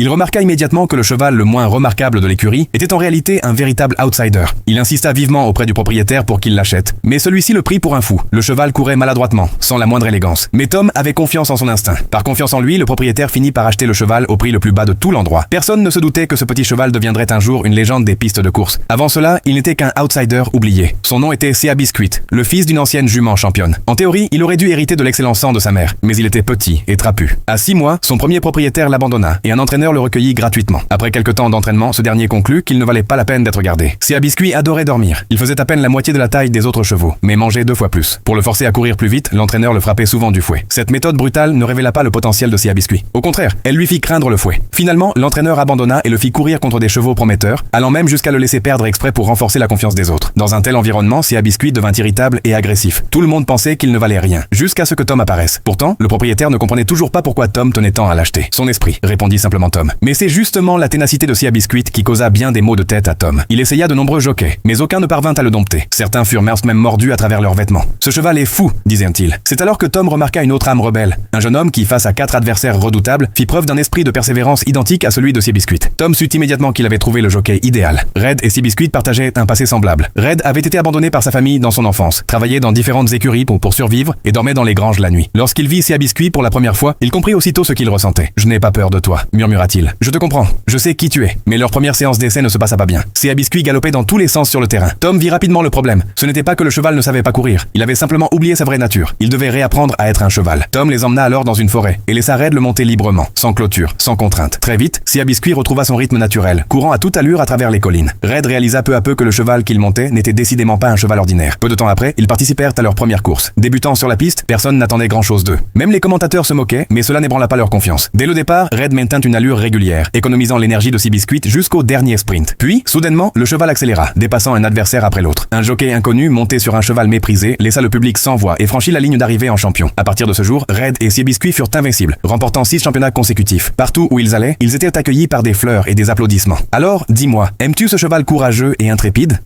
Il remarqua immédiatement que le cheval le moins remarquable de l'écurie était en réalité un véritable outsider. Il insista vivement auprès du propriétaire pour qu'il l'achète, mais celui-ci le prit pour un fou. Le cheval courait maladroitement, sans la moindre élégance. Mais Tom avait confiance en son instinct. Par confiance en lui, le propriétaire finit par acheter le cheval au prix le plus bas de tout l'endroit. Personne ne se doutait que ce petit cheval deviendrait un jour une légende des pistes de course. Avant cela, il n'était qu'un outsider oublié. Son nom était Sea Biscuit, le fils d'une ancienne jument championne. En théorie, il aurait dû hériter de l'excellent sang de sa mère, mais il était petit et trapu. À 6 mois, son premier propriétaire l'abandonna et un entraîneur le recueillit gratuitement. Après quelques temps d'entraînement, ce dernier conclut qu'il ne valait pas la peine d'être gardé. Sea Biscuit adorait dormir. Il faisait à peine la moitié de la taille des autres chevaux, mais mangeait 2 fois plus. Pour le forcer à courir plus vite, l'entraîneur le frappait souvent du fouet. Cette méthode brutale ne révéla pas le potentiel de Sea Biscuit. Au contraire, elle lui fit craindre le fouet. Finalement, l'entraîneur abandonna et le fit courir contre des chevaux prometteurs, allant même jusqu'à le laisser perdre exprès pour renforcer la confiance des autres. Dans un tel environnement, Sea Biscuit devint irritable et agressif. Tout le monde pensait qu'il ne valait rien, jusqu'à ce que Tom apparaisse. Pourtant, le propriétaire ne comprenait toujours pas pourquoi Tom tenait tant à l'acheter. Son esprit, répondit simplement Tom. Mais c'est justement la ténacité de Sea Biscuit qui causa bien des maux de tête à Tom. Il essaya de nombreux jockeys, mais aucun ne parvint à le dompter. Certains furent même mordus à travers leurs vêtements. Ce cheval est fou, disait-il. C'est alors que Tom remarqua une autre âme rebelle. Un jeune homme qui, face à 4 adversaires redoutables, fit preuve d'un esprit de persévérance identique à celui de Sea Biscuit. Tom sut immédiatement qu'il avait trouvé le jockey idéal. Red et Sea Biscuit partageaient un passé semblable. Red avait été abandonné par sa famille dans son enfance, travaillait dans différentes écuries pour survivre et dormait dans les granges la nuit. Lorsqu'il vit Sea Biscuit pour la première fois, il comprit aussitôt ce qu'il ressentait. « Je n'ai pas peur de toi », murmura-t-il. « Je te comprends. Je sais qui tu es. » Mais leur première séance d'essai ne se passa pas bien. Sea Biscuit galopait dans tous les sens sur le terrain. Tom vit rapidement le problème. Ce n'était pas que le cheval ne savait pas courir. Il avait simplement oublié sa vraie nature. Il devait réapprendre à être un cheval. Tom les emmena alors dans une forêt et laissa Red le monter librement, sans clôture, sans contrainte. Très vite, Sea Biscuit retrouva son rythme naturel, courant à toute allure à travers les collines. Red réalisa peu à peu que le cheval qu'il montait n'était décidément pas un cheval ordinaire. Peu de temps après, ils participèrent à leur première course. Débutant sur la piste, personne n'attendait grand-chose d'eux. Même les commentateurs se moquaient, mais cela n'ébranla pas leur confiance. Dès le départ, Red maintint une allure régulière, économisant l'énergie de Sea Biscuit jusqu'au dernier sprint. Puis, soudainement, le cheval accéléra, dépassant un adversaire après l'autre. Un jockey inconnu, monté sur un cheval méprisé, laissa le public sans voix et franchit la ligne d'arrivée en champion. À partir de ce jour, Red et Sea Biscuit furent invincibles, remportant 6 championnats consécutifs. Partout où ils allaient, ils étaient accueillis par des fleurs et des applaudissements. Alors, dis-moi, aimes-tu ce cheval courageux et intrépide ?